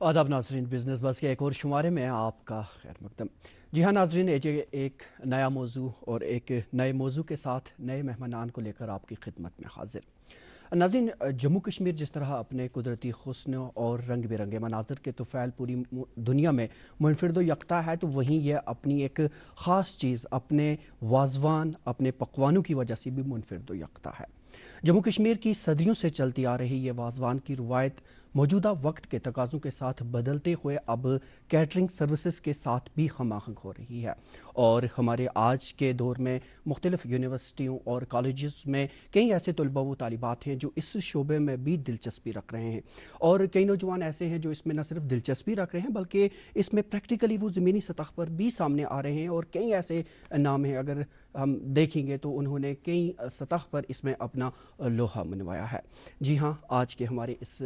आदाब नाजरीन, बिजनेस बस के एक और शुमारे में आपका खैर मकदम। जी हाँ नाजरीन, एक नया मौजू और एक नए मौजू के साथ नए मेहमानान को लेकर आपकी खिदमत में हाजिर। नाज़रीन, जम्मू कश्मीर जिस तरह अपने कुदरती हुस्न और रंग बिरंगे मनाजर के तुफैल पूरी दुनिया में मुनफिरदो यकता है, तो वहीं यह अपनी एक ख़ास चीज़ अपने वाजवान, अपने पकवानों की वजह से भी मुनफिरदो यकता है। जम्मू कश्मीर की सदियों से चलती आ रही ये वाजवान की रवायत मौजूदा वक्त के तकाज़ों के साथ बदलते हुए अब कैटरिंग सर्विसेज के साथ भी हमाहंग हो रही है। और हमारे आज के दौर में मुख्तलिफ यूनिवर्सिटियों और कॉलेजेस में कई ऐसे तलबा व तालिबात हैं जो इस शोबे में भी दिलचस्पी रख रहे हैं, और कई नौजवान ऐसे हैं जो इसमें न सिर्फ दिलचस्पी रख रहे हैं बल्कि इसमें प्रैक्टिकली वो ज़मीनी सतह पर भी सामने आ रहे हैं। और कई ऐसे नाम हैं, अगर हम देखेंगे तो उन्होंने कई सतह पर इसमें अपना लोहा मनवाया है। जी हाँ, आज के हमारे इस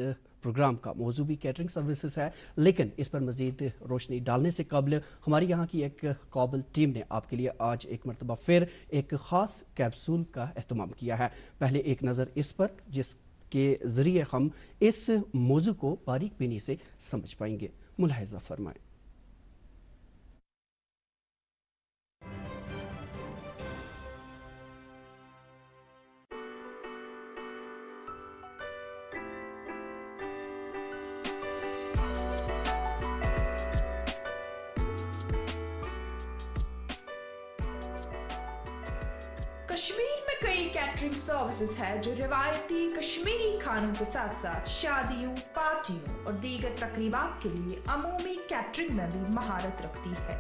प्रोग्राम का मौजू भी कैटरिंग सर्विसेज है, लेकिन इस पर मजीद रोशनी डालने से कबल हमारी यहाँ की एक काबिल टीम ने आपके लिए आज एक मरतबा फिर एक ख़ास कैप्सूल का एहतमाम किया है। पहले एक नज़र इस पर, जिसके ज़रिए हम इस मौजू को बारीक बीनी से समझ पाएंगे। मुलाहिज़ा फरमाएं। कश्मीर में कई कैटरिंग सर्विसेज है जो रिवायती कश्मीरी खानों के साथ साथ शादियों, पार्टियों और दीगर तकरीबात के लिए अमूमी कैटरिंग में भी महारत रखती है।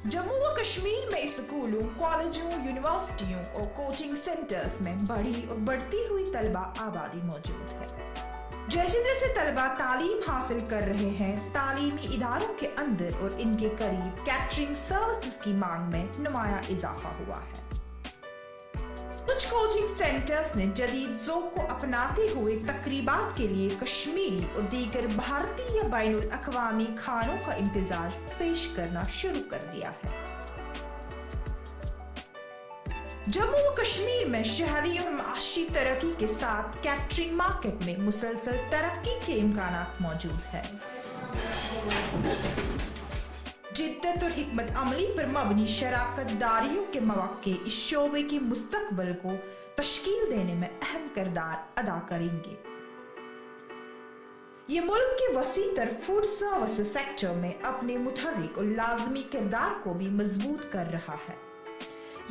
जम्मू व कश्मीर में स्कूलों, कॉलेजों, यूनिवर्सिटियों और कोचिंग सेंटर्स में बढ़ी और बढ़ती हुई तलबा आबादी मौजूद है। जैसे जैसे तलबा तालीम हासिल कर रहे हैं, तालीमी इदारों के अंदर और इनके करीब कैटरिंग सर्विसेज की मांग में नुमाया इजाफा हुआ है। कुछ कोचिंग सेंटर्स ने जदीद ज़ौक़ को अपनाते हुए तकरीबात के लिए कश्मीरी और दीगर भारतीय या बैनुल अक़वामी खानों का इंतजाज पेश करना शुरू कर दिया है। जम्मू व कश्मीर में शहरी और माशी तरक्की के साथ कैटरिंग मार्केट में मुसलसल तरक्की के इम्कानात मौजूद है। जिद्दत और हिकमत अमली पर मबनी शराकत दारियों के मौके इस शोबे के मुस्तकबिल को तश्कील देने में अहम किरदार अदा करेंगे। ये मुल्क के वसी तर फूड सर्विसेज सेक्टर में अपने मुतहर्रिक और लाजमी किरदार को भी मजबूत कर रहा है।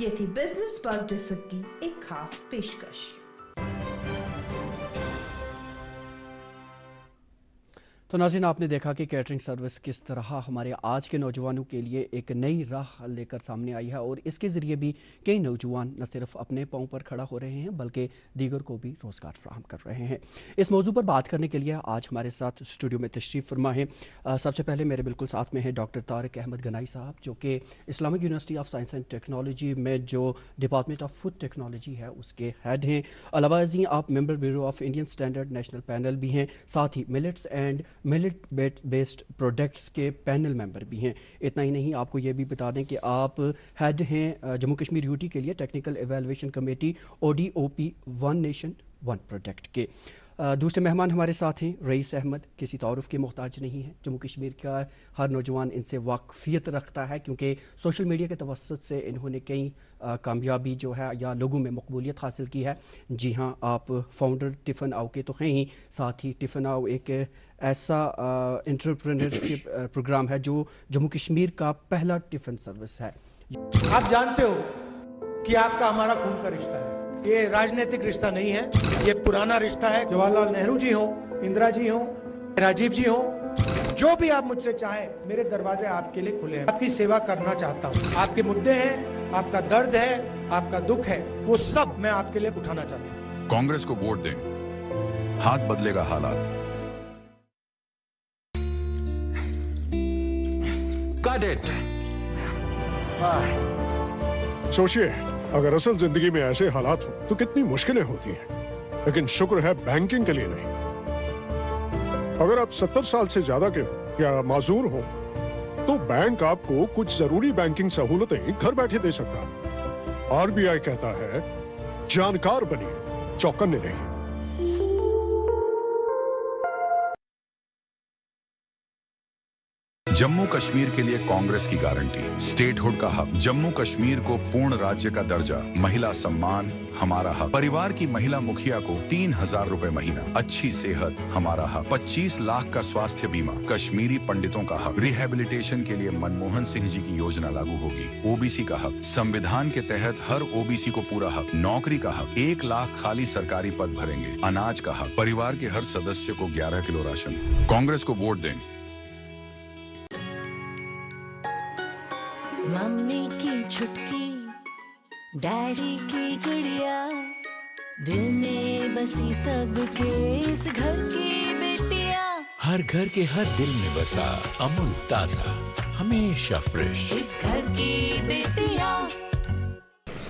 ये थी बिजनेस बस डिस्क की एक खास पेशकश। तो नाज़रीन, आपने देखा कि कैटरिंग सर्विस किस तरह हमारे आज के नौजवानों के लिए एक नई राह लेकर सामने आई है, और इसके ज़रिए भी कई नौजवान न सिर्फ अपने पाँव पर खड़ा हो रहे हैं बल्कि दीगर को भी रोज़गार फराहम कर रहे हैं। इस मौजू पर बात करने के लिए आज हमारे साथ स्टूडियो में तशरीफ़ फरमा है। सबसे पहले मेरे बिल्कुल साथ में है डॉक्टर तारिक अहमद गनाई साहब, जो कि Islamic university of science and technology में जो डिपार्टमेंट ऑफ फूड टेक्नोलॉजी है उसके हेड हैं। अलावा आप member bureau of Indian standard national panel भी हैं, साथ ही millets and millet based products के पैनल मेंबर भी हैं। इतना ही नहीं, आपको ये भी बता दें कि आप हेड हैं जम्मू कश्मीर यूटी के लिए technical evaluation committee ODOP one nation one product के। दूसरे मेहमान हमारे साथ हैं रईस अहमद, किसी तारुफ के मोहताज नहीं है। जम्मू कश्मीर का हर नौजवान इनसे वाकफियत रखता है, क्योंकि सोशल मीडिया के तवस्सुत से इन्होंने कई कामयाबी जो है या लोगों में मकबूलियत हासिल की है। जी हाँ, आप फाउंडर टिफ़न आओ के तो हैं ही, साथ ही टिफ़न आओ एक ऐसा एंटरप्रेन्योरशिप प्रोग्राम है जो जम्मू कश्मीर का पहला टिफ़न सर्विस है। आप जानते हो कि आपका हमारा खून का रिश्ता है, ये राजनीतिक रिश्ता नहीं है, ये पुराना रिश्ता है। जवाहरलाल नेहरू जी हो, इंदिरा जी हो, राजीव जी हो, जो भी आप मुझसे चाहें, मेरे दरवाजे आपके लिए खुले हैं। आपकी सेवा करना चाहता हूं। आपके मुद्दे हैं, आपका दर्द है, आपका दुख है, वो सब मैं आपके लिए उठाना चाहता हूं। कांग्रेस को वोट दें, हाथ बदलेगा हालात। Got it. सोचिए, अगर असल जिंदगी में ऐसे हालात हो तो कितनी मुश्किलें होती हैं, लेकिन शुक्र है बैंकिंग के लिए नहीं। अगर आप 70 साल से ज्यादा के हो या माजूर हो तो बैंक आपको कुछ जरूरी बैंकिंग सहूलतें घर बैठे दे सकता है। RBI कहता है, जानकार बनिए, चौकन्ने नहीं। जम्मू कश्मीर के लिए कांग्रेस की गारंटी, स्टेटहुड का हक, जम्मू कश्मीर को पूर्ण राज्य का दर्जा, महिला सम्मान हमारा हक, परिवार की महिला मुखिया को 3,000 रुपए महीना, अच्छी सेहत हमारा हक, 25 लाख का स्वास्थ्य बीमा, कश्मीरी पंडितों का हक, रिहेबिलिटेशन के लिए मनमोहन सिंह जी की योजना लागू होगी, ओबीसी का हक, संविधान के तहत हर ओबीसी को पूरा हक, नौकरी का हक, 1 लाख खाली सरकारी पद भरेंगे, अनाज का हक, परिवार के हर सदस्य को 11 किलो राशन। कांग्रेस को वोट दें। मम्मी की छुटकी, डैडी की गुड़िया, दिल में बसी सबके इस घर की बेटिया, हर घर के हर दिल में बसा अमूल ताजा, हमेशा फ्रेश। इस घर की बेटिया।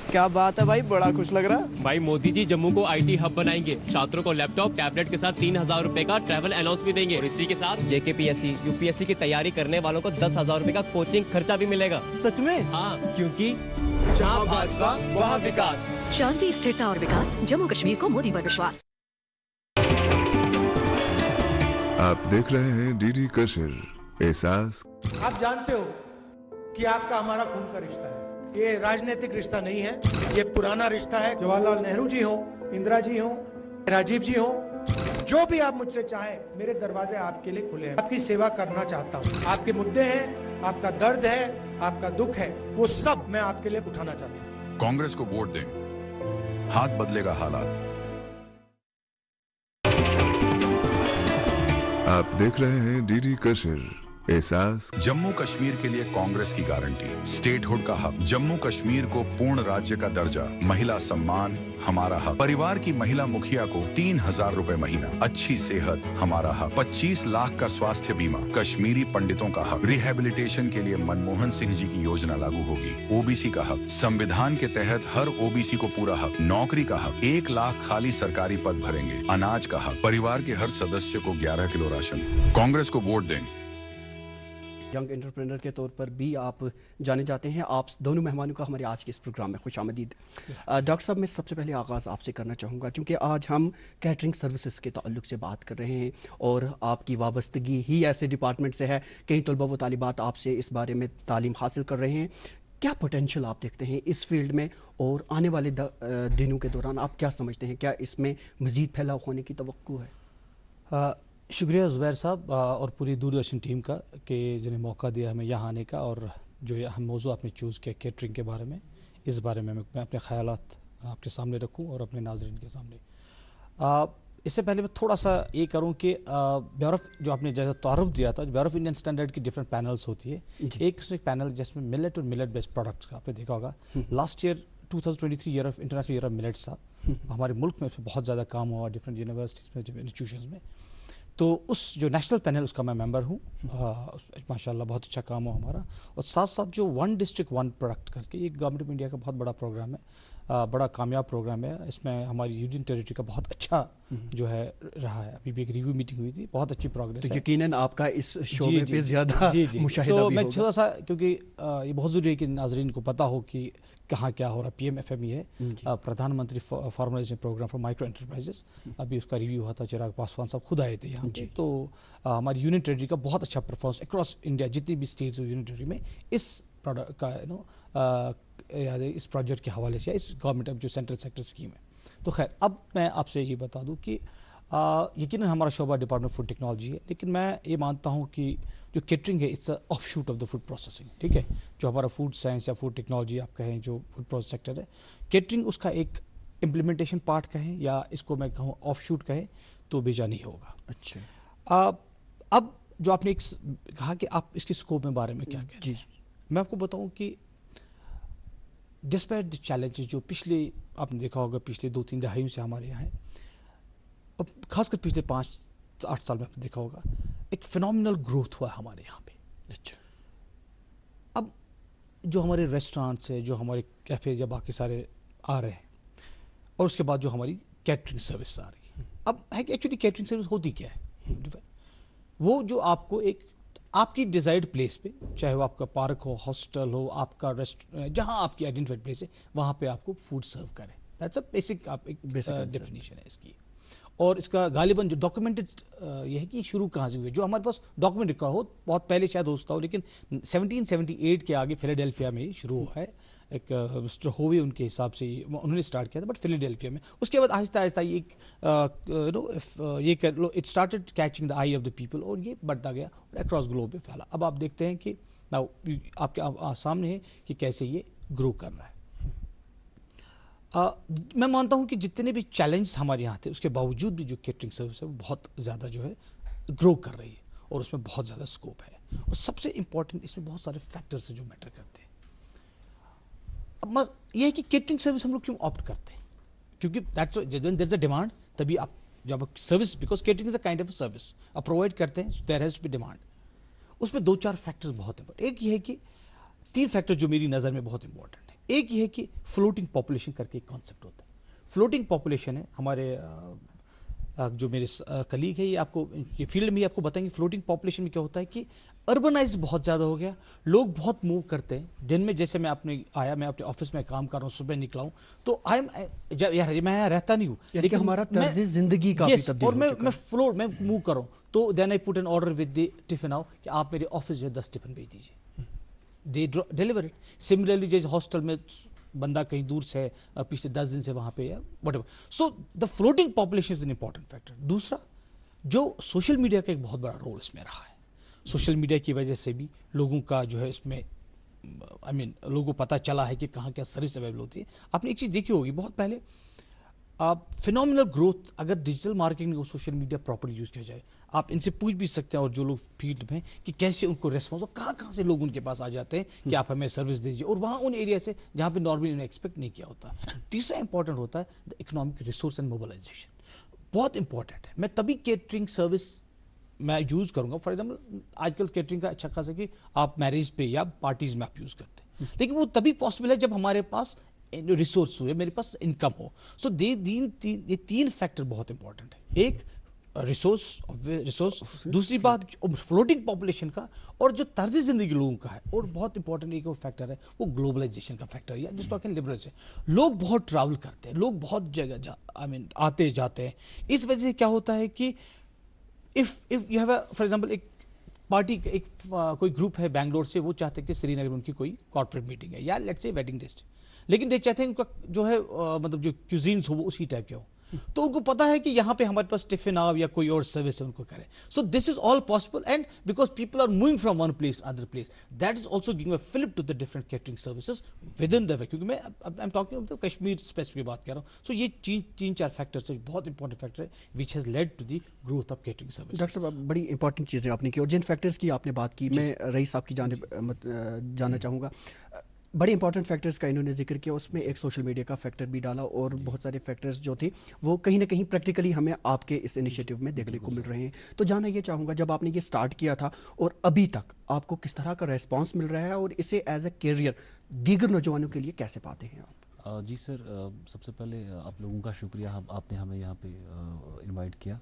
क्या बात है भाई, बड़ा खुश लग रहा है। भाई मोदी जी जम्मू को आईटी हब बनाएंगे, छात्रों को लैपटॉप टैबलेट के साथ 3,000 रुपए का ट्रैवल अलाउंस भी देंगे और इसी के साथ जेकेपीएससी यूपीएससी की तैयारी करने वालों को 10,000 रुपए का कोचिंग खर्चा भी मिलेगा। सच में? हाँ, क्योंकि जहाँ भाजपा वहाँ विकास। शांति, स्थिरता और विकास, जम्मू कश्मीर को मोदी पर विश्वास। आप देख रहे हैं डीडी कश्मीर, एहसास। आप जानते हो कि आपका हमारा खून का रिश्ता है, ये राजनीतिक रिश्ता नहीं है, ये पुराना रिश्ता है। जवाहरलाल नेहरू जी हो, इंदिरा जी हो, राजीव जी हो, जो भी आप मुझसे चाहें, मेरे दरवाजे आपके लिए खुले हैं। आपकी सेवा करना चाहता हूं। आपके मुद्दे हैं, आपका दर्द है, आपका दुख है, वो सब मैं आपके लिए उठाना चाहता हूं। कांग्रेस को वोट दें, हाथ बदलेगा हालात। आप देख रहे हैं डीडी कश्मीर, एहसास। जम्मू कश्मीर के लिए कांग्रेस की गारंटी, स्टेटहुड का हक, जम्मू कश्मीर को पूर्ण राज्य का दर्जा, महिला सम्मान हमारा हक, परिवार की महिला मुखिया को 3,000 रुपए महीना, अच्छी सेहत हमारा हक, 25 लाख का स्वास्थ्य बीमा, कश्मीरी पंडितों का हक, रिहेबिलिटेशन के लिए मनमोहन सिंह जी की योजना लागू होगी, ओबीसी का हक, संविधान के तहत हर ओबीसी को पूरा हक, नौकरी का हक, 1 लाख खाली सरकारी पद भरेंगे, अनाज का हक, परिवार के हर सदस्य को 11 किलो राशन। कांग्रेस को वोट दें। यंग एंटरप्रेन्योर के तौर पर भी आप जाने जाते हैं। आप दोनों मेहमानों का हमारे आज के इस प्रोग्राम में खुशामदीद। डॉक्टर साहब, मैं सबसे पहले आगाज़ आपसे करना चाहूँगा, क्योंकि आज हम कैटरिंग सर्विसेज के ताल्लुक से बात कर रहे हैं और आपकी वाबस्तगी ही ऐसे डिपार्टमेंट से है, कई तलबा व तालिबात आपसे इस बारे में तालीम हासिल कर रहे हैं। क्या पोटेंशियल आप देखते हैं इस फील्ड में, और आने वाले दिनों के दौरान आप क्या समझते हैं, क्या इसमें मज़ीद फैलाव होने की तवक्को है? शुक्रिया ज़ुबैर साहब और पूरी दूरदर्शन टीम का कि जिन्हें मौका दिया हमें यहाँ आने का, और जो हम मौजू आपने चूज़ किया कैटरिंग के बारे में, इस बारे में मैं अपने ख़यालात आपके सामने रखूँ और अपने नाज़रीन के सामने। इससे पहले मैं थोड़ा सा ये करूँ कि ब्यूरो जो आपने जैसा तारुफ दिया था, ब्यूरो ऑफ इंडियन स्टैंडर्ड की डिफरेंट पैनल्स होती है। एक पैनल जिसमें मिलेट और मिलेट बेस्ड प्रोडक्ट्स का आपने देखा होगा। Last year 2023 year of international year of millets था। हमारे मुल्क में बहुत ज़्यादा काम हुआ, डिफरेंट यूनिवर्सिटीज़ में, डिफरेंट इंस्टीट्यूशंस में। तो उस जो नेशनल पैनल उसका मैं मेंबर हूँ। माशाल्लाह बहुत अच्छा काम हो हमारा। और साथ साथ जो वन डिस्ट्रिक्ट वन प्रोडक्ट करके ये गवर्नमेंट ऑफ इंडिया का बहुत बड़ा प्रोग्राम है, बड़ा कामयाब प्रोग्राम है। इसमें हमारी यूनियन टेरिटरी का बहुत अच्छा जो है रहा है। अभी भी एक रिव्यू मीटिंग हुई थी, बहुत अच्छी प्रोग्रेस है। यकीनन आपका इस शो में पे ज़्यादा मुशाहिदा तो भी मैं होगा। थोड़ा सा, क्योंकि ये बहुत ज़रूरी है कि नाजरीन को पता हो कि कहाँ क्या हो रहा है। PMFME है, Pradhan Mantri formalisation programme for micro enterprises. अभी उसका रिव्यू हुआ था, चिराग पासवान साहब खुद आए थे यहाँ पे। तो हमारी यूनियन टेरिटरी का बहुत अच्छा परफॉर्मेंस अक्रॉस इंडिया, जितनी भी स्टेट्स यूनियन टेरिटरी में इस प्रोडक्ट का इस प्रोजेक्ट के हवाले से, इस गवर्नमेंट ऑफ जो सेंट्रल सेक्टर स्कीम है। तो खैर, अब मैं आपसे ये बता दूं कि यकीनन हमारा शोबा डिपार्टमेंट फूड टेक्नोलॉजी है, लेकिन मैं ये मानता हूँ कि जो केटरिंग है it's of shoot of the food processing. ठीक है, जो हमारा फूड साइंस या फूड टेक्नोलॉजी आप कहें, जो फूड प्रोसेस सेक्टर है, केटरिंग उसका एक इम्प्लीमेंटेशन पार्ट कहें या इसको मैं कहूँ ऑफ शूट कहें तो बेजा नहीं होगा। अच्छा, अब जो आपने कहा कि आप इसके स्कोप में बारे में क्या कहते हैं, मैं आपको बताऊं कि डिस्पाइट द चैलेंजेस जो पिछले आपने देखा होगा पिछले 2-3 दहाइयों से हमारे यहाँ है, अब खासकर पिछले 5-8 साल में आपने देखा होगा एक फिनोमिनल ग्रोथ हुआ है हमारे यहाँ पे। अच्छा, अब जो हमारे रेस्टोरेंट्स है, जो हमारे कैफे या बाकी सारे आ रहे हैं, और उसके बाद जो हमारी कैटरिंग सर्विस आ रही है। अब है कि एक्चुअली कैटरिंग सर्विस होती क्या है, वो जो आपको एक आपकी डिजायर्ड प्लेस पे, चाहे वो आपका पार्क हो, हॉस्टल हो, आपका रेस्टोरेंट, जहां आपकी आइडेंटिफाइड प्लेस है, वहां पे आपको फूड सर्व करे। दैट्स अ बेसिक एक डेफिनेशन है इसकी। اور اس کا غالباً جو ڈاکومنٹڈ یہ ہے کہ شروع کہاں سے ہوئی، جو ہمارے پاس ڈاکومنٹ ریکارڈ ہو بہت پہلے شاید ہوتا ہو، لیکن 1778 کے آگے فیلاڈیلفیا میں ہی شروع ہوا ہے. ایک مسٹر ہووی ان کے حساب سے انہوں نے اسٹارٹ کیا تھا، بٹ فیلاڈیلفیا میں. اس کے بعد آہستہ آہستہ یہ it started catching the I of the people, اور یہ بڑھتا گیا اور اکراس گلوب میں پھیلا. اب آپ دیکھتے ہیں کہ آپ کے سامنے ہے کہ کیسے یہ گرو کر رہا ہے. میں مانتا ہوں کہ جتنے بھی چیلنجز ہمارے یہاں تھے اس کے باوجود بھی جو کیٹرنگ سروس ہے وہ بہت زیادہ جو ہے گرو کر رہی ہے، اور اس میں بہت زیادہ اسکوپ ہے. اور سب سے امپورٹنٹ اس میں بہت سارے فیکٹرز ہیں جو میٹر کرتے ہیں. اب یہ ہے کہ کیٹرنگ سروس ہم لوگ کیوں آپٹ کرتے ہیں، کیونکہ دیر از اے ڈیمانڈ، تبھی آپ جب service, because catering is a kind of a service آپ پرووائڈ کرتے ہیں، there has to be demand. اس میں 2-4 فیکٹرز بہت امپورٹنٹ. ایک یہ ہے کہ 3 فیکٹر جو میری نظر میں بہت امپورٹنٹ ہے. ایک یہ ہے کہ فلوٹنگ پاپولیشن کر کے ایک کانسیپٹ ہوتا ہے. فلوٹنگ پاپولیشن ہے، ہمارے جو میرے کلیگ ہے یہ آپ کو یہ فیلڈ میں آپ کو بتائیں گے. فلوٹنگ پاپولیشن میں کیا ہوتا ہے کہ اربنائزڈ بہت زیادہ ہو گیا، لوگ بہت موو کرتے ہیں. دن میں جیسے میں اپنے آفس میں کام کر رہا ہوں، صبح نکلا ہوں تو میں یہاں رہتا نہیں ہوں، لیکن ہمارا طرز زندگی کا اور میں فلور میں موو کر رہا ہوں. تو then I put an order with the tiffin آؤ کہ آپ میرے آفس جو ہے 10 ٹفن بھیج دیجیے، دے ڈیلیور اٹ. سملرلی جیسے ہاسٹل میں بندہ کہیں دور سے پچھلے 10 دن سے وہاں پہ ہے what ever. So the floating population is an important factor. دوسرا جو سوشل میڈیا کا ایک بہت بڑا رول اس میں رہا ہے. سوشل میڈیا کی وجہ سے بھی لوگوں کا جو ہے اس میں لوگوں کو پتہ چلا ہے کہ کہاں کیا سروس اویلیبل ہوتی ہے. آپ نے ایک چیز دیکھی ہوگی بہت پہلے، فینومینل گروتھ اگر ڈیجیٹل مارکیٹنگ اور سوشل میڈیا پراپرلی یوز کیا جائے. آپ ان سے پوچھ بھی سکتے ہیں اور جو لوگ فیلڈ میں کہ کیسے ان کو ریسپانس ہو، کہاں سے لوگ ان کے پاس آ جاتے ہیں کہ آپ ہمیں سروس دیجیے، اور وہاں ان ایریا سے جہاں پہ نارملی انہیں ایکسپیکٹ نہیں کیا ہوتا. تیسرا امپورٹنٹ ہوتا ہے the economic resource and mobilisation. بہت امپورٹنٹ ہے. میں تبھی کیٹرنگ سروس میں یوز کروں گا. فار ایگزامپل آج کل کیٹرنگ کا اچھا خاصا کہ آپ میرج پہ یا پارٹیز میں آپ یوز کرتے ہیں، لیکن وہ تبھی پاسبل ہے جب ہمارے پاس ریسورس ہو، میرے پاس انکم ہو. سو یہ 3 فیکٹر بہت امپورٹنٹ ہے. ایک ریسورس، دوسری بات فلوٹنگ پاپولیشن کا، اور جو طرز زندگی لوگوں کا ہے. اور بہت امپورٹنٹ ایک اور فیکٹر ہے وہ گلوبلائزیشن کا فیکٹر ہے، جس کو کہ لبرلز ہے. لوگ بہت ٹریول کرتے ہیں، لوگ بہت جگہ آتے جاتے ہیں. اس وجہ سے کیا ہوتا ہے کہ if you have for example ایک پارٹی کوئی گروپ ہے بنگلور سے، وہ چاہتے ہیں کہ سری نگر میں ان کی کوئی کارپوریٹ میٹنگ ہے یا لیٹس سے ویڈنگ ڈسٹ، لیکن وہ چاہتے ہیں ان کا جو ہے مطلب جو کیوزینز ہو وہ اسی ٹائپ کے ہو. تو ان کو پتا ہے کہ یہاں پہ ہمارے پاس ٹفن آو یا کوئی اور سروس ہے ان کو کرے. So this is all possible, and because people are moving from one place other place, that is also giving a flip to the different catering services with in the way. کیونکہ میں I am talking اب Kashmir specific بات کر رہا ہوں. سو یہ 3-4 factors ہے، بہت امپورٹنٹ فیکٹر ہے which has lead to the growth of catering service. Doctor صاحب بڑی امپورٹنٹ چیزیں آپ نے کی، اور جن فیکٹرز کی آپ نے بات کی میں رئیس صاحب کی جانب جاننا چاہوں گا. بڑے امپورٹنٹ فیکٹرز کا انہوں نے ذکر کیا، اس میں ایک سوشل میڈیا کا فیکٹر بھی ڈالا، اور بہت سارے فیکٹرز جو تھے وہ کہیں نہ کہیں پریکٹیکلی ہمیں آپ کے اس انیشیٹو میں دیکھنے کو مل رہے ہیں. تو جاننا یہ چاہوں گا جب آپ نے یہ سٹارٹ کیا تھا اور ابھی تک آپ کو کس طرح کا ریسپانس مل رہا ہے، اور اسے ایز اے کیریئر دیگر نوجوانوں کے لیے کیسے پاتے ہیں آپ؟ جی سر، سب سے پہلے آپ لوگوں کا شکریہ، آپ نے ہمیں یہاں پہ انوائٹ کیا.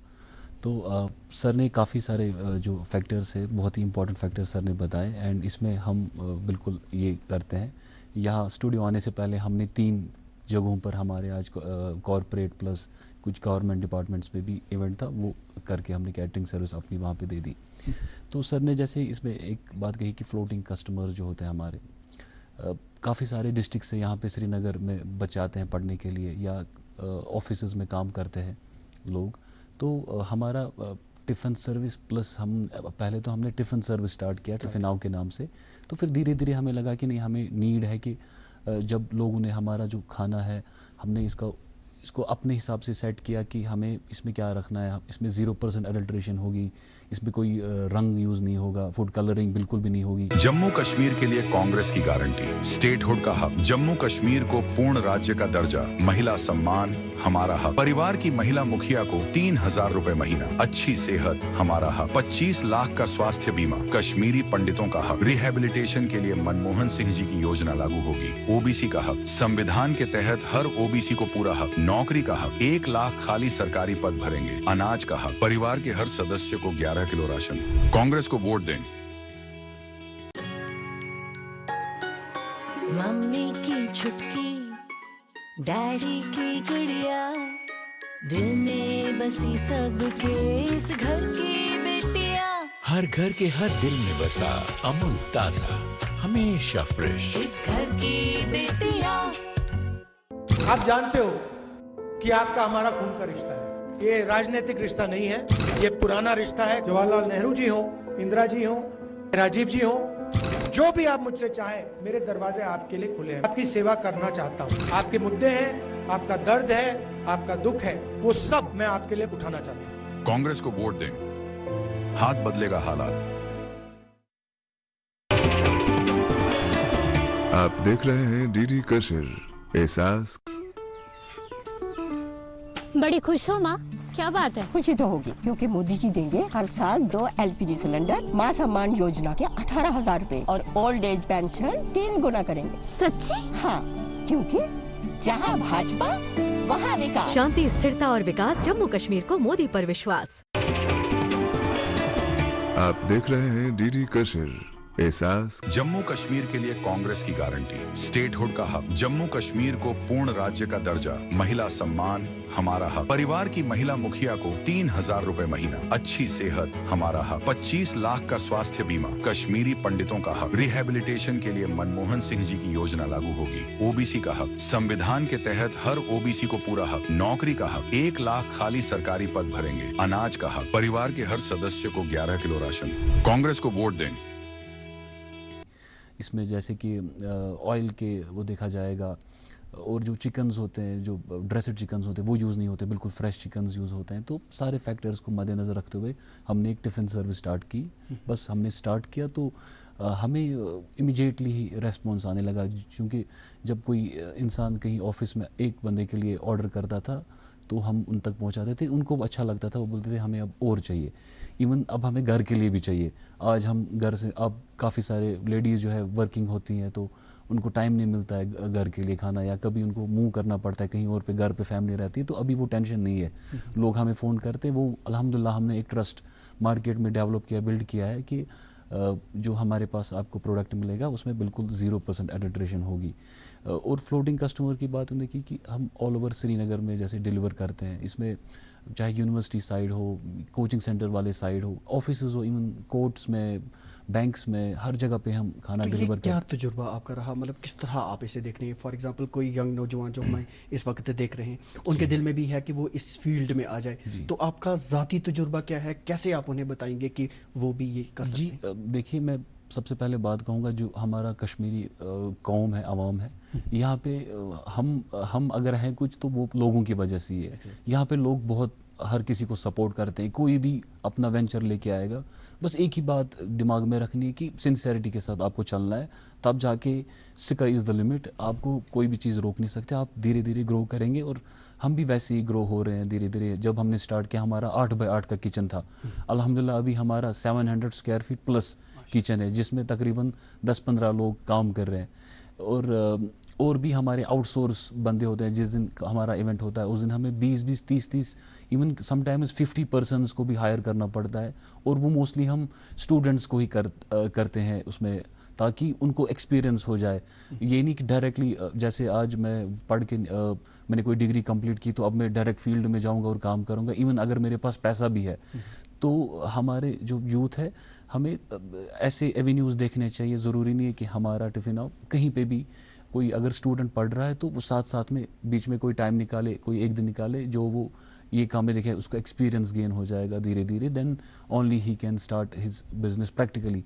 تو سر نے کافی سارے جو فیکٹرز ہیں بہت ہی امپورٹنٹ فیکٹر سر نے بتائے، اینڈ اس میں ہم بالکل یہ کرتے ہیں. یہاں اسٹوڈیو آنے سے پہلے ہم نے 3 جگہوں پر ہمارے آج کارپوریٹ پلس کچھ گورنمنٹ ڈپارٹمنٹس پہ بھی ایونٹ تھا، وہ کر کے ہم نے کیٹرنگ سروس اپنی وہاں پہ دے دی. تو سر نے جیسے اس میں ایک بات کہی کہ فلوٹنگ کسٹمر جو ہوتے ہیں ہمارے کافی سارے ڈسٹرکٹ سے یہاں پہ سری نگر میں بچے آتے ہیں پڑھنے کے لیے یا آفیسز میں کام کرتے ہیں لوگ. تو ہمارا ٹفن سروس پلس پہلے تو ہم نے ٹفن سروس سٹارٹ کیا ٹفن آؤ کے نام سے. تو پھر دھیرے دھیرے ہمیں لگا کہ نہیں، ہمیں نیڈ ہے کہ جب لوگوں نے ہمارا جو کھانا ہے ہم نے اس کو اپنے حساب سے سیٹ کیا کہ ہمیں اس میں کیا رکھنا ہے. اس میں 0% ایڈلٹریشن ہوگی، اس میں کوئی رنگ یوز نہیں ہوگا، فوڈ کلرنگ بالکل بھی نہیں ہوگی. جموں کشمیر کے لیے کانگریس کی گارنٹی، اسٹیٹ ہوڈ کا حق، جموں کشمیر کو پورن راجیہ کا درجہ، مہیلا سمان ہمارا حق، پریوار کی مہیلا مکھیا کو 3000 روپے مہینہ، اچھی صحت ہمارا حق، 25 لاکھ کا سواستھ بیمہ، کشمیری پنڈتوں کا حق، ریہیبلیٹیشن کے لیے منموہن سنگھ جی کی یوجنا لاگو ہوگی. OBC کا حق، سمویدھان کے تحت ہر OBC کو پورا حق. نوکری کا حق، 1 لاکھ خالی سرکاری پد بھریں گے. اناج کا حق، پریوار کے ہر سدسیہ کو 11 کلو راشن. کانگریس کو ووٹ دیں. ممی کی چھٹکی، ڈیڈی کی گڑیا، दिल में बसी सबके इस घर की बेटियां, हर घर के हर दिल में बसा अमूल ताजा, हमेशा फ्रेश। इस घर की बेटियां। आप जानते हो कि आपका हमारा खून का रिश्ता है। ये राजनीतिक रिश्ता नहीं है, ये पुराना रिश्ता है। जवाहरलाल नेहरू जी हो, इंदिरा जी हो, राजीव जी हो, जो भी आप मुझसे चाहें, मेरे दरवाजे आपके लिए खुले हैं। आपकी सेवा करना चाहता हूं। आपके मुद्दे हैं, आपका दर्द है, आपका दुख है, वो सब मैं आपके लिए उठाना चाहता हूं। कांग्रेस को वोट दें, हाथ बदलेगा हालात। आप देख रहे हैं डीडी कशिर, एहसास। बड़ी खुश हो माँ? क्या बात है? खुशी तो होगी क्योंकि मोदी जी देंगे हर साल 2 LPG सिलेंडर, माँ सम्मान योजना के 18,000 रुपए और ओल्ड एज पेंशन 3 गुना करेंगे। सच्ची? हाँ, क्योंकि जहाँ भाजपा वहाँ विकास। शांति, स्थिरता और विकास, जम्मू कश्मीर को मोदी पर विश्वास। आप देख रहे हैं डीडी कशिर, एहसास। जम्मू कश्मीर के लिए कांग्रेस की गारंटी, स्टेटहुड का हक, जम्मू कश्मीर को पूर्ण राज्य का दर्जा, महिला सम्मान हमारा हक, परिवार की महिला मुखिया को 3,000 रुपए महीना, अच्छी सेहत हमारा हक, 25 लाख का स्वास्थ्य बीमा, कश्मीरी पंडितों का हक, रिहेबिलिटेशन के लिए मनमोहन सिंह जी की योजना लागू होगी, ओबीसी का हक, संविधान के तहत हर ओबीसी को पूरा हक, नौकरी का हक, 1 लाख खाली सरकारी पद भरेंगे, अनाज का हक, परिवार के हर सदस्य को 11 किलो राशन। कांग्रेस को वोट दें। इसमें जैसे कि ऑयल के वो देखा जाएगा, और जो चिकन्स होते हैं, जो ड्रेसेड चिकन्स होते हैं, वो यूज़ नहीं होते, बिल्कुल फ्रेश चिकन्स यूज़ होते हैं। तो सारे फैक्टर्स को मद्देनज़र रखते हुए हमने एक टिफ़िन सर्विस स्टार्ट की। बस हमने स्टार्ट किया तो हमें इमीडिएटली ही रेस्पॉन्स आने लगा, क्योंकि जब कोई इंसान कहीं ऑफिस में एक बंदे के लिए ऑर्डर करता था तो हम उन तक पहुंचाते थे, उनको अच्छा लगता था, वो बोलते थे हमें अब और चाहिए। इवन अब हमें घर के लिए भी चाहिए। आज हम घर से, अब काफ़ी सारे लेडीज़ जो है वर्किंग होती हैं तो उनको टाइम नहीं मिलता है घर के लिए खाना, या कभी उनको मूव करना पड़ता है कहीं और पे, घर पे फैमिली रहती है, तो अभी वो टेंशन नहीं है। लोग हमें फ़ोन करते हैं, वो अल्हम्दुलिल्लाह हमने एक ट्रस्ट मार्केट में डेवलप किया, बिल्ड किया है कि जो हमारे पास आपको प्रोडक्ट मिलेगा उसमें बिल्कुल 0% एडल्ट्रेशन होगी। और फ्लोटिंग कस्टमर की बात उन्होंने की कि हम ऑल ओवर श्रीनगर में जैसे डिलीवर करते हैं, इसमें चाहे यूनिवर्सिटी साइड हो, कोचिंग सेंटर वाले साइड हो, ऑफिसेज हो, इवन कोर्ट्स में, बैंक्स में, हर जगह पे हम खाना डिलीवर करते हैं। क्या तजुर्बा आपका रहा, मतलब किस तरह आप इसे देख रहे हैं? फॉर एग्जांपल कोई यंग नौजवान जो हमें इस वक्त देख रहे हैं, उनके दिल में भी है कि वो इस फील्ड में आ जाए, तो आपका ज़ाती तजुर्बा क्या है? कैसे आप उन्हें बताएंगे कि वो भी ये कर सकते हैं? जी देखिए, मैं सबसे पहले बात कहूँगा, जो हमारा कश्मीरी कौम है, आवाम है, यहाँ पे हम अगर हैं कुछ तो वो लोगों की वजह से ही है। यहाँ पे लोग बहुत हर किसी को सपोर्ट करते हैं, कोई भी अपना वेंचर लेके आएगा, बस एक ही बात दिमाग में रखनी है कि सिंसियरिटी के साथ आपको चलना है, तब जाके स्काई इज़ द लिमिट। आपको कोई भी चीज़ रोक नहीं सकते, आप धीरे धीरे ग्रो करेंगे, और हम भी वैसे ही ग्रो हो रहे हैं धीरे धीरे। जब हमने स्टार्ट किया हमारा 8 बाय 8 का किचन था, अल्हम्दुलिल्लाह अभी हमारा 700 स्क्वायर फीट प्लस किचन है, जिसमें तकरीबन 10-15 लोग काम कर रहे हैं। और भी हमारे आउटसोर्स बंदे होते हैं। जिस दिन हमारा इवेंट होता है उस दिन हमें 20-20, 30-30, इवन समटाइम्स 50 पर्सन्स को भी हायर करना पड़ता है, और वो मोस्टली हम स्टूडेंट्स को ही करते हैं उसमें, ताकि उनको एक्सपीरियंस हो जाए। ये नहीं कि डायरेक्टली जैसे आज मैं पढ़ के मैंने कोई डिग्री कंप्लीट की तो अब मैं डायरेक्ट फील्ड में जाऊंगा और काम करूंगा। इवन अगर मेरे पास पैसा भी है तो हमारे जो यूथ है, हमें ऐसे एवेन्यूज़ देखने चाहिए। ज़रूरी नहीं है कि हमारा टिफिन आउट कहीं पे भी, कोई अगर स्टूडेंट पढ़ रहा है तो वो साथ साथ में बीच में कोई टाइम निकाले, कोई एक दिन निकाले, जो वो ये काम में देखे, उसका एक्सपीरियंस गेन हो जाएगा धीरे धीरे। Then only he can start his business practically,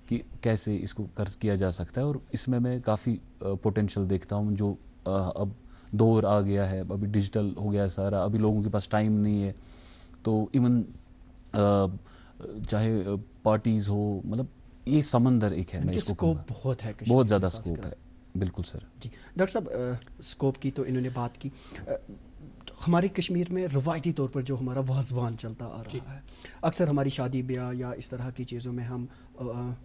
कि कैसे इसको कर्ज किया जा सकता है। और इसमें मैं काफ़ी पोटेंशियल देखता हूँ। जो अब दौर आ गया है, अभी डिजिटल हो गया है सारा, अभी लोगों के पास टाइम नहीं है, तो इवन चाहे पार्टीज हो, मतलब ये समंदर एक है। मैं इसको स्कोप बहुत है, बहुत ज़्यादा स्कोप है। बिल्कुल सर जी। डॉक्टर साहब, स्कोप की तो इन्होंने बात की। हमारे कश्मीर में रवायती तौर पर जो हमारा वाजवान चलता आ रहा है, अक्सर हमारी शादी ब्याह या इस तरह की चीज़ों में हम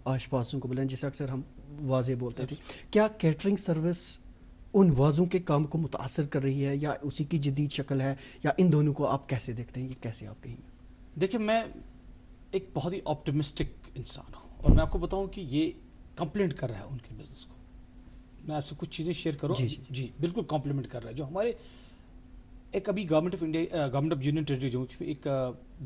आशपासों को बुलाएं, जिसे अक्सर हम वाजे बोलते थे। क्या कैटरिंग सर्विस उन वाजों के काम को मुतासर कर रही है, या उसी की जदीद शक्ल है, या इन दोनों को आप कैसे देखते हैं? ये कैसे आप कहेंगे? देखिए, मैं एक बहुत ही ऑप्टिमिस्टिक इंसान हूँ, और मैं आपको बताऊं कि ये कंप्लीमेंट कर रहा है उनके बिजनेस को। मैं आपसे कुछ चीज़ें शेयर करूँ। जी बिल्कुल कॉम्प्लीमेंट कर रहा है। जो हमारे एक अभी government of India, government of union territory Jammu Kashmir एक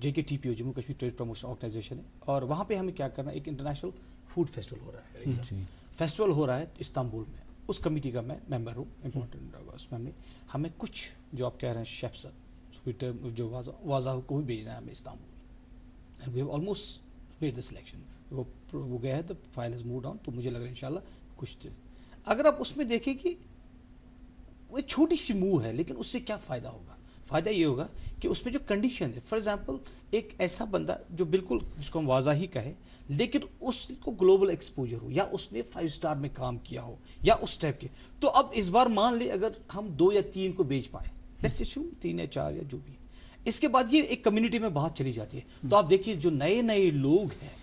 JKTPO Jammu Kashmir trade promotion organisation है, और वहाँ पे हमें क्या करना है, एक इंटरनेशनल फूड फेस्टिवल हो रहा है, फेस्टिवल हो रहा है इस्तांबुल में, उस कमेटी का मैं मेंबर हूँ, इम्पोर्टेंट उसमें हमें कुछ जो आप कह रहे हैं शेफ्स जो वाजा को भी भेजना है हमें Istanbul, and we have almost made the selection, वो गया है, the file has moved on, तो मुझे लग रहा है इंशाल्लाह कुछ अगर आप उसमें देखें कि वो एक छोटी सी मूव है, लेकिन उससे क्या फायदा होगा, फायदा ये होगा कि उसमें जो कंडीशन है, फॉर एग्जांपल एक ऐसा बंदा जो बिल्कुल जिसको हम वाजा ही कहे, लेकिन उसको ग्लोबल एक्सपोजर हो, या उसने 5 स्टार में काम किया हो, या उस टाइप के, तो अब इस बार मान ले अगर हम 2 या 3 को बेच पाए, लेट्स अज्यूम 3 या 4 या जो भी, इसके बाद ये एक कम्युनिटी में बात चली जाती है, तो आप देखिए जो नए नए लोग हैं,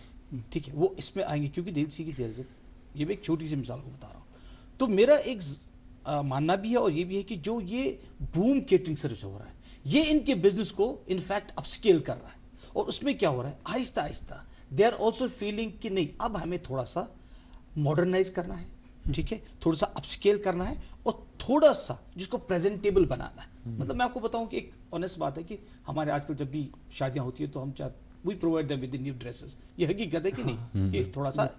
ठीक है, वो इसमें आएंगे, क्योंकि देर सी की देर से, ये भी एक छोटी सी मिसाल को बता रहा हूं, तो मेरा एक मानना भी है और ये भी है कि जो ये बूम केटरिंग सर्विस हो रहा है, ये इनके बिजनेस को इनफैक्ट अपस्केल कर रहा है, और उसमें क्या हो रहा है, Aahista Aahista they are also feeling कि नहीं, अब हमें थोड़ा सा मॉडर्नाइज करना है, ठीक है, थोड़ा सा अपस्केल करना है, और थोड़ा सा जिसको प्रेजेंटेबल बनाना है। मतलब मैं आपको बताऊं कि एक ऑनेस्ट बात है कि हमारे आजकल जब भी शादियां होती है तो हम we provide them with new dresses, ये हकीकत है कि नहीं, कि थोड़ा सा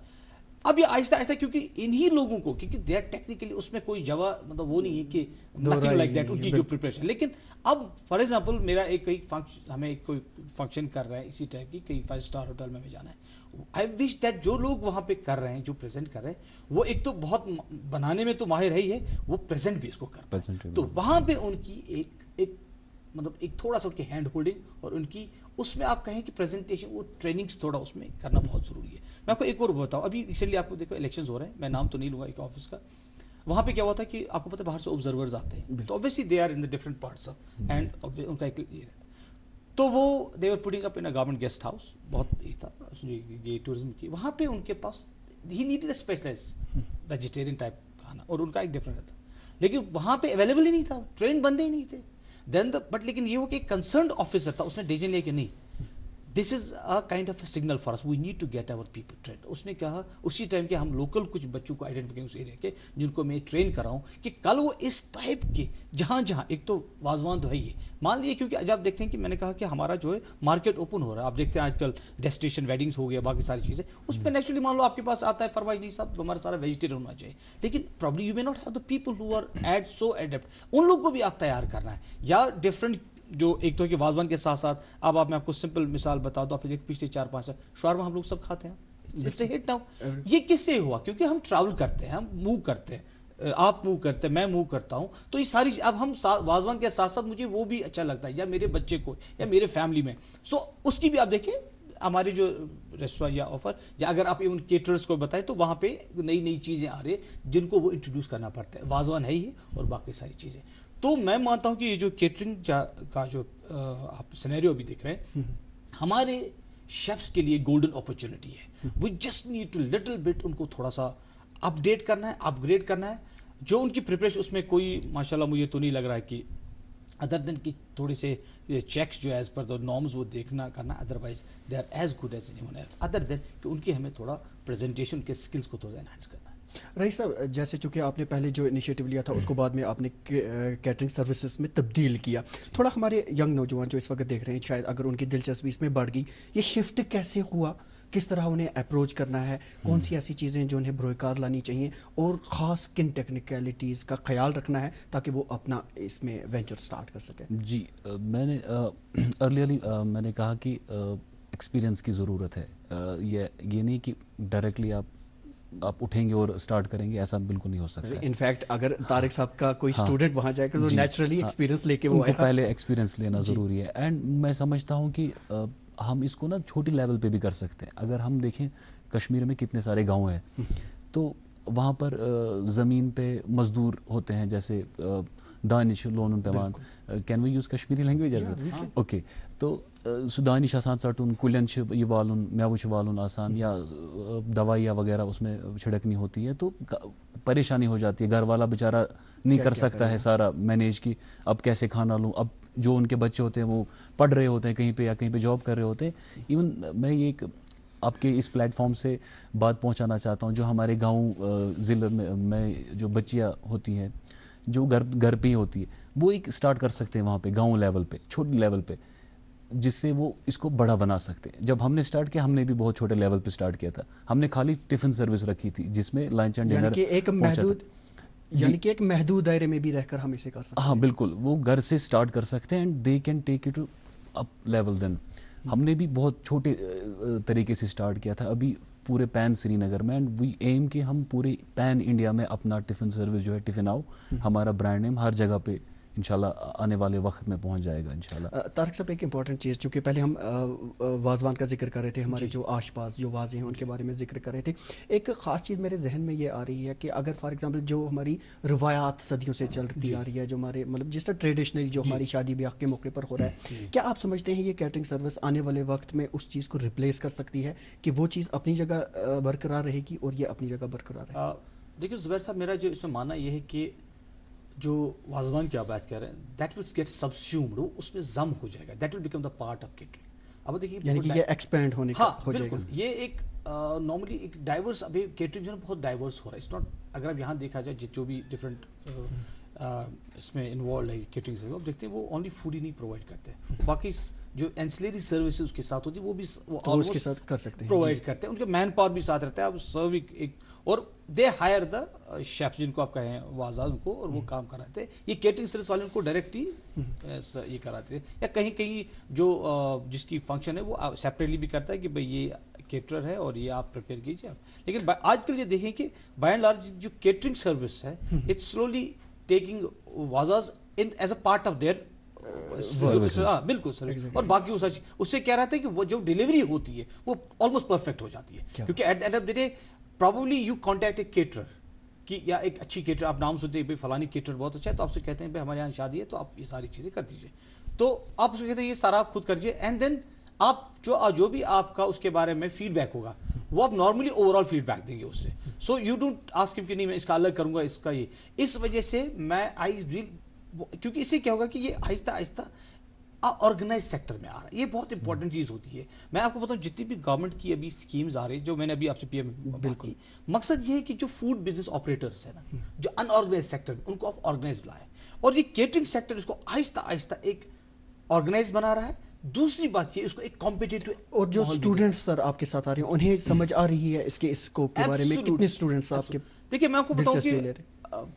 अब ये आहिस्ता आहिस्ता, क्योंकि इन्हीं लोगों को, क्योंकि दे आर टेक्निकली उसमें कोई जवाब मतलब वो नहीं है कि नथिंग लाइक दैट उनकी जो प्रिपरेशन, लेकिन अब फॉर एग्जांपल मेरा एक कोई फंक्शन, हमें कोई फंक्शन कर रहा है इसी टाइप की, कहीं 5 स्टार होटल में जाना है, आई विश दैट जो लोग वहां पे कर रहे हैं, जो प्रेजेंट कर रहे हैं, वो एक तो बहुत बनाने में तो माहिर है ही है, वो प्रेजेंट भी इसको कर पाए, तो वहां पे उनकी एक मतलब एक थोड़ा सा उनकी हैंड होल्डिंग और उनकी उसमें आप कहें कि प्रेजेंटेशन, वो ट्रेनिंग्स थोड़ा उसमें करना बहुत जरूरी है। मैं आपको एक और बताऊं, अभी रिसेंटली आपको देखो इलेक्शंस हो रहे हैं, मैं नाम तो नहीं लूंगा एक ऑफिस का, वहां पे क्या हुआ था कि आपको पता है बाहर से ऑब्जर्वर्स आते हैं, तो obviously they are in the different parts of, and उनका एक तो वो they were putting up in a government guest house, बहुत ये था ये टूरिज्म की, वहां पे उनके पास ही needed a specialized vegetarian type खाना, और उनका एक डिफरेंट था, लेकिन वहां पे अवेलेबल ही नहीं था, ट्रेन बंदे ही नहीं थे, देन बट लेकिन ये वो कि कंसर्न्ड ऑफिसर था, उसने डिसीजन लिया कि नहीं, this is a kind of signal for us, we need to get our people trained. उसने कहा उसी टाइम के हम लोकल कुछ बच्चों को आइडेंटिफाई उस एरिया के, जिनको मैं ट्रेन कर रहा हूं कि कल वो इस टाइप के जहां जहां एक तो वाजवान तो है ही, मान लीजिए, क्योंकि आज आप देखते हैं कि मैंने कहा कि हमारा जो है मार्केट ओपन हो रहा है, आप देखते हैं आजकल डेस्टिनेशन वेडिंग्स हो गया, बाकी सारी चीजें, उसमें नेचुरली मान लो आपके पास आता है फरमाइश, नहीं साहब हमारा सारा वेजिटेरियन होना चाहिए, लेकिन problem you may not have the people who are ad so adept, उन लोगों को भी आप तैयार करना है, या डिफरेंट जो एक तो कि वाजवान के साथ साथ, अब आप मैं आपको सिंपल मिसाल बता दो, आप पिछले 4-5 साल शवारमा हम लोग सब खाते हैं, इट्स अ हिट नाउ, ये किससे हुआ, क्योंकि हम ट्रैवल करते हैं, हम मूव करते हैं, आप मूव करते हैं, मैं मूव करता हूं, तो ये सारी अब हम वाजवान के साथ साथ मुझे वो भी अच्छा लगता है, या मेरे बच्चे को या मेरे फैमिली में, सो उसकी भी आप देखिए हमारे जो रेस्टोरेंट या ऑफर, या अगर आप इवन केटरर्स को बताएं तो वहां पे नई नई चीजें आ रही है जिनको वो इंट्रोड्यूस करना पड़ता है, वाजवान है ही और बाकी सारी चीजें। तो मैं मानता हूं कि ये जो केटरिंग का जो आप सिनेरियो भी देख रहे हैं, हमारे शेफ्स के लिए गोल्डन अपॉर्चुनिटी है, we just need to little bit उनको थोड़ा सा अपडेट करना है, अपग्रेड करना है, जो उनकी प्रिपरेशन, उसमें कोई माशाल्लाह मुझे तो नहीं लग रहा है कि अदर देन कि थोड़े से चेक्स जो एज पर द नॉर्म्स वो देखना करना, otherwise they are as good as anyone else, other than कि उनकी हमें थोड़ा प्रेजेंटेशन के स्किल्स को थोड़ा एनहांस करना है। रईस साहब, जैसे चूंकि आपने पहले जो इनिशिएटिव लिया था उसको बाद में आपने कैटरिंग सर्विसेज में तब्दील किया, थोड़ा हमारे यंग नौजवान जो इस वक्त देख रहे हैं, शायद अगर उनकी दिलचस्पी इसमें बढ़ गई, ये शिफ्ट कैसे हुआ, किस तरह उन्हें अप्रोच करना है, कौन सी ऐसी चीज़ें जो उन्हें बरोकार लानी चाहिए, और ख़ास किन टेक्निकलिटीज़ का ख्याल रखना है ताकि वो अपना इसमें वेंचर स्टार्ट कर सकें? जी, मैंने अर्लियरली मैंने कहा कि एक्सपीरियंस की ज़रूरत है, ये नहीं कि डायरेक्टली आप उठेंगे और स्टार्ट करेंगे, ऐसा बिल्कुल नहीं हो सकता। इनफैक्ट अगर तारिक साहब का कोई स्टूडेंट वहां जाएगा तो नेचुरली एक्सपीरियंस लेके वो आएगा, पहले एक्सपीरियंस लेना ज़रूरी है, एंड मैं समझता हूँ कि हम इसको ना छोटी लेवल पे भी कर सकते हैं। अगर हम देखें कश्मीर में कितने सारे गांव हैं, तो वहाँ पर ज़मीन पे मजदूर होते हैं, जैसे दानिश लोन पेवान, can we use Kashmiri language as okay, तो दानिश आसान सटुन, कुलन ये वालुन, मेव वालुन आसान, या दवाइयाँ वगैरह उसमें छिड़कनी होती है, तो परेशानी हो जाती है, घर वाला बेचारा नहीं कर सकता है सारा मैनेज की, अब कैसे खाना लूँ, अब जो उनके बच्चे होते हैं वो पढ़ रहे होते हैं कहीं पे या कहीं पे जॉब कर रहे होते हैं। इवन मैं ये एक आपके इस प्लेटफॉर्म से बात पहुंचाना चाहता हूं, जो हमारे गांव ज़िले में जो बच्चियां होती हैं जो घर पे ही होती है, वो एक स्टार्ट कर सकते हैं वहाँ पे गांव लेवल पे, छोटे लेवल पे, जिससे वो इसको बड़ा बना सकते हैं। जब हमने स्टार्ट किया, हमने भी बहुत छोटे लेवल पे स्टार्ट किया था। हमने खाली टिफिन सर्विस रखी थी जिसमें लंच एंड डिनर, यानी कि एक महदूद दायरे में भी रहकर हम इसे कर सकते हैं। हाँ बिल्कुल, वो घर से स्टार्ट कर सकते हैं and they can take it to up level. देन हमने भी बहुत छोटे तरीके से स्टार्ट किया था, अभी पूरे पैन श्रीनगर में, एंड वी एम कि हम पूरे पैन इंडिया में अपना टिफिन सर्विस जो है, टिफिन आओ हमारा ब्रांड नेम हर जगह पे इंशाल्लाह आने वाले वक्त में पहुंच जाएगा इंशाल्लाह। तारिक साहब, एक इंपॉर्टेंट चीज़, क्योंकि पहले हम वाजवान का जिक्र कर रहे थे, हमारे जो आसपास जो वाजे हैं उनके बारे में जिक्र कर रहे थे, एक ख़ास चीज़ मेरे जहन में ये आ रही है कि अगर फॉर एग्जांपल जो हमारी रवायात सदियों से चलती आ रही है, जो हमारे मतलब जिस तरह ट्रेडिशनली जो हमारी शादी ब्याह के मौके पर हो रहा है, क्या आप समझते हैं ये कैटरिंग सर्विस आने वाले वक्त में उस चीज़ को रिप्लेस कर सकती है कि वो चीज़ अपनी जगह बरकरार रहेगी और ये अपनी जगह बरकरार रहेगी? देखिए जुबैर साहब, मेरा जो इसमें मानना ये है कि जो वाजवान की आप बात कर रहे हैं, दैट विल गेट सब्स्यूम्ड, उसमें जम हो जाएगा, that will become the part of catering. अब देखिए यानी कि ये एक्सपेंड होने का हो जाएगा। ये एक नॉर्मली एक डाइवर्स, अभी केटरिंग जो है बहुत डाइवर्स हो रहा है। इट्स नॉट, अगर आप यहाँ देखा जाए जो भी डिफरेंट इसमें इन्वॉल्व है केटरिंग से, आप देखते हैं वो ओनली फूड ही नहीं प्रोवाइड करते हैं, बाकी जो एंसिलरी सर्विसेज उसके साथ होती है वो भी उसके साथ कर सकते हैं, प्रोवाइड करते हैं। उनके मैन पावर भी साथ रहता है, अब सर्व एक और दे हायर द शेफ्स जिनको आप कहें वाजा उनको, और वो काम कराते हैं। ये केटरिंग सर्विस वाले उनको डायरेक्ट ही ये कराते हैं, या कहीं कहीं जो जिसकी फंक्शन है वो सेपरेटली भी करता है कि भाई ये केटरर है और ये आप प्रिपेयर कीजिए आप। लेकिन आजकल ये देखें कि बाय एंड लार्ज जो केटरिंग सर्विस है, इट्स स्लोली टेकिंग वाजाज in as a part of their बिल्कुल सर्विस। और बाकी उससे क्या रहता है कि वो जो डिलीवरी होती है वो ऑलमोस्ट परफेक्ट हो जाती है, क्योंकि at end of the day probably you contact a caterer कि या एक अच्छी केटर, आप नाम सुनते हैं भाई फलानी केटर बहुत अच्छा है, तो आपसे कहते हैं भाई हमारे यहाँ शादी है तो आप ये सारी चीजें कर दीजिए, तो आप उसको कहते हैं ये सारा आप खुद कर दीजिए, एंड देन आप जो भी आपका उसके बारे में फीडबैक होगा वो आप नॉर्मली ओवरऑल फीडबैक देंगे उससे। So you don't ask him कि नहीं मैं इसका अलग करूंगा इसका ये। इस वजह से मैं क्योंकि इससे क्या होगा कि ये आहिस्ता आहिस्ता ऑर्गेनाइज सेक्टर में आ रहा है, ये बहुत इंपॉर्टेंट चीज होती है। मैं आपको बताऊं जितनी भी गवर्नमेंट की अभी स्कीम्स आ रही है, जो मैंने अभी आपसे पीएम बिल्कुल, मकसद ये है कि जो फूड बिजनेस ऑपरेटर्स है ना, जो अनऑर्गेनाइज सेक्टर में, उनको आप ऑर्गेनाइज लाए, और ये केटरिंग सेक्टर इसको आहिस्ता आहिस्ता एक ऑर्गेनाइज बना रहा है। दूसरी बात ये इसको एक कॉम्पिटिटिव, और जो स्टूडेंट्स सर आपके साथ आ रहे हैं उन्हें समझ आ रही है इसके स्कोप के बारे में? कितने स्टूडेंट्स आपके? देखिए मैं आपको बताऊं कि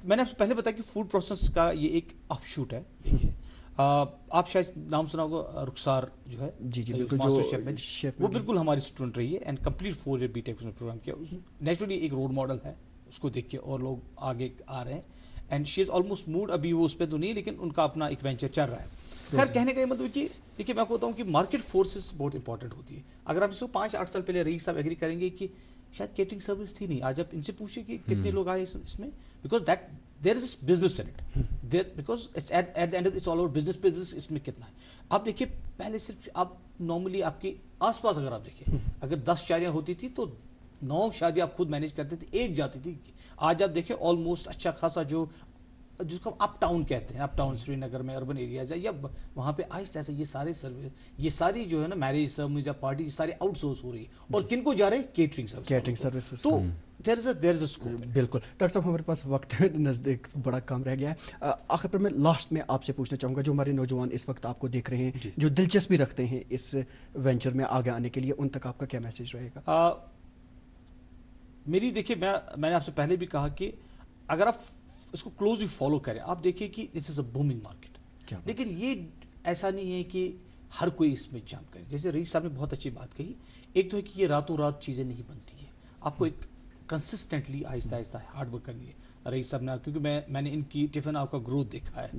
मैंने आपसे पहले बताया कि फूड प्रोसेस का ये एक ऑफशूट है। देखिए आप शायद नाम सुना होगा रुखसार जो है, जी बिल्कुल, मास्टर शेफ वो बिल्कुल हमारी स्टूडेंट रही है, एंड कंप्लीट 4 ईयर बीटेक उसने प्रोग्राम किया। नेचुरली एक रोल मॉडल है, उसको देख के और लोग आगे आ रहे हैं, and she is almost mood, अभी वो उस पर तो नहीं, लेकिन उनका अपना एक वेंचर चल रहा है। खैर कहने का मतलब कि देखिए मैं आपको बताऊं कि मार्केट फोर्सेस बहुत इंपॉर्टेंट होती है। अगर आप इसको 5-8 साल पहले रईस साहब एग्री करेंगे कि शायद केटरिंग सर्विस थी नहीं, आज आप इनसे पूछिए कि कितने लोग आए इसमें, because that there is business in it, there because it's at the end it's all over business इसमें कितना है। आप देखिए पहले सिर्फ आप नॉर्मली आपके आसपास अगर आप देखिए, अगर 10 शादियां होती थी तो 9 शादियां आप खुद मैनेज करते थे, एक जाती थी। आज आप देखिए ऑलमोस्ट अच्छा खासा जो जिसको अप टाउन कहते हैं, अप टाउन श्रीनगर में अर्बन एरियाज है, या वहां पे आहिस्ता ऐसा ये सारे सर्विस, ये सारी जो है ना मैरिज सर्विस या पार्टी सारी आउटसोर्स हो रही है, और किनको जा रहे हैं? Catering service. तो देयर इज अ स्कोप। बिल्कुल डॉक्टर साहब, हमारे पास वक्त नजदीक बड़ा कम रह गया है। आखिर पर मैं लास्ट में आपसे पूछना चाहूंगा, जो हमारे नौजवान इस वक्त आपको देख रहे हैं, जो दिलचस्पी रखते हैं इस वेंचर में आगे आने के लिए, उन तक आपका क्या मैसेज रहेगा? मेरी देखिए मैंने आपसे पहले भी कहा कि अगर आप इसको क्लोजली फॉलो करें, आप देखिए कि this is a booming market, लेकिन ये ऐसा नहीं है कि हर कोई इसमें जंप करे। जैसे रईस साहब ने बहुत अच्छी बात कही, एक तो है कि ये रातों रात चीजें नहीं बनती है, आपको एक consistently Aahista Aahista hard work करनी है। रईस साहब ने, क्योंकि मैंने इनकी टिफिन आपका ग्रोथ देखा है,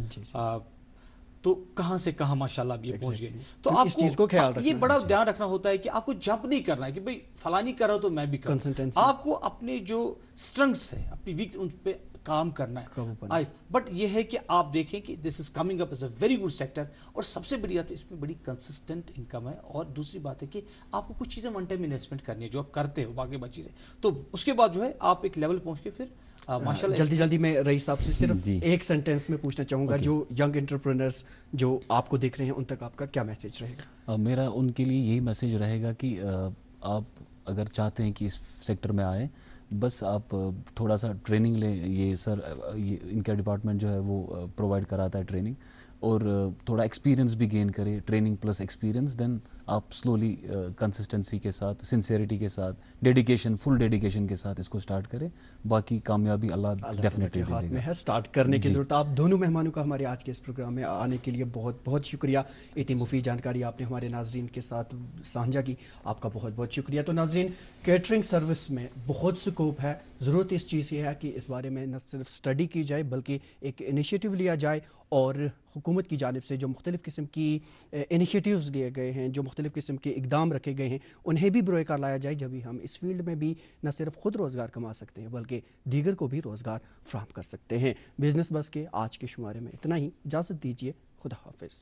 तो कहां से कहां माशाल्लाह ये पहुंच गए। तो आप इस चीज को ख्याल रखना, ये बड़ा ध्यान रखना होता है कि आपको जंप नहीं करना है कि भाई फलानी कर रहा हो तो मैं भी करूं। आपको अपने जो स्ट्रेंथ्स है, अपनी वीक, उन पे काम करना है। बट ये है कि आप देखें कि this is coming up as a very good sector, और सबसे बड़ी बात है इसमें बड़ी कंसिस्टेंट इनकम है। और दूसरी बात है कि आपको कुछ चीजें वन टाइम इन्वेस्टमेंट करनी है जो आप करते हो, बाकी बात चीजें, तो उसके बाद जो है आप एक लेवल पहुंच के फिर माशाल्लाह। जल्दी मैं रईस साहब से सिर्फ एक सेंटेंस में पूछना चाहूंगा, जो यंग एंटरप्रेन्योर्स जो आपको देख रहे हैं उन तक आपका क्या मैसेज रहेगा? मेरा उनके लिए यही मैसेज रहेगा कि आप अगर चाहते हैं कि इस सेक्टर में आए, बस आप थोड़ा सा ट्रेनिंग लें. ये सर इनका डिपार्टमेंट जो है वो प्रोवाइड कराता है ट्रेनिंग, और थोड़ा एक्सपीरियंस भी गेन करें. ट्रेनिंग प्लस एक्सपीरियंस, देन आप स्लोली कंसिस्टेंसी के साथ, सिंसियरिटी के साथ, डेडिकेशन, फुल डेडिकेशन के साथ इसको स्टार्ट करें. बाकी कामयाबी अल्लाह डेफिनेटली हाथ में देगा. है. स्टार्ट करने की जरूरत. आप दोनों मेहमानों का हमारे आज के इस प्रोग्राम में आने के लिए बहुत बहुत शुक्रिया. इतनी मुफीद जानकारी आपने हमारे नाजरीन के साथ साझा की, आपका बहुत बहुत शुक्रिया. तो नाजरीन, केटरिंग सर्विस में बहुत स्कोप है. ज़रूरत इस चीज़ की है कि इस बारे में न सिर्फ स्टडी की जाए बल्कि एक इनिशिएटिव लिया जाए, और हुकूमत की जानिब से जो मुख्तलिफ़ किस्म की इनिशिएटिव्स लिए गए हैं, जो मुख्तलिफ़ किस्म के इकदाम रखे गए हैं, उन्हें भी बरोएकार लाया जाए. जब भी हम इस फील्ड में भी न सिर्फ खुद रोज़गार कमा सकते हैं बल्कि दीगर को भी रोज़गार फ्राहम कर सकते हैं. बिजनेस बस के आज के शुमारे में इतना ही. इजाज़त दीजिए. खुदा हाफिज़.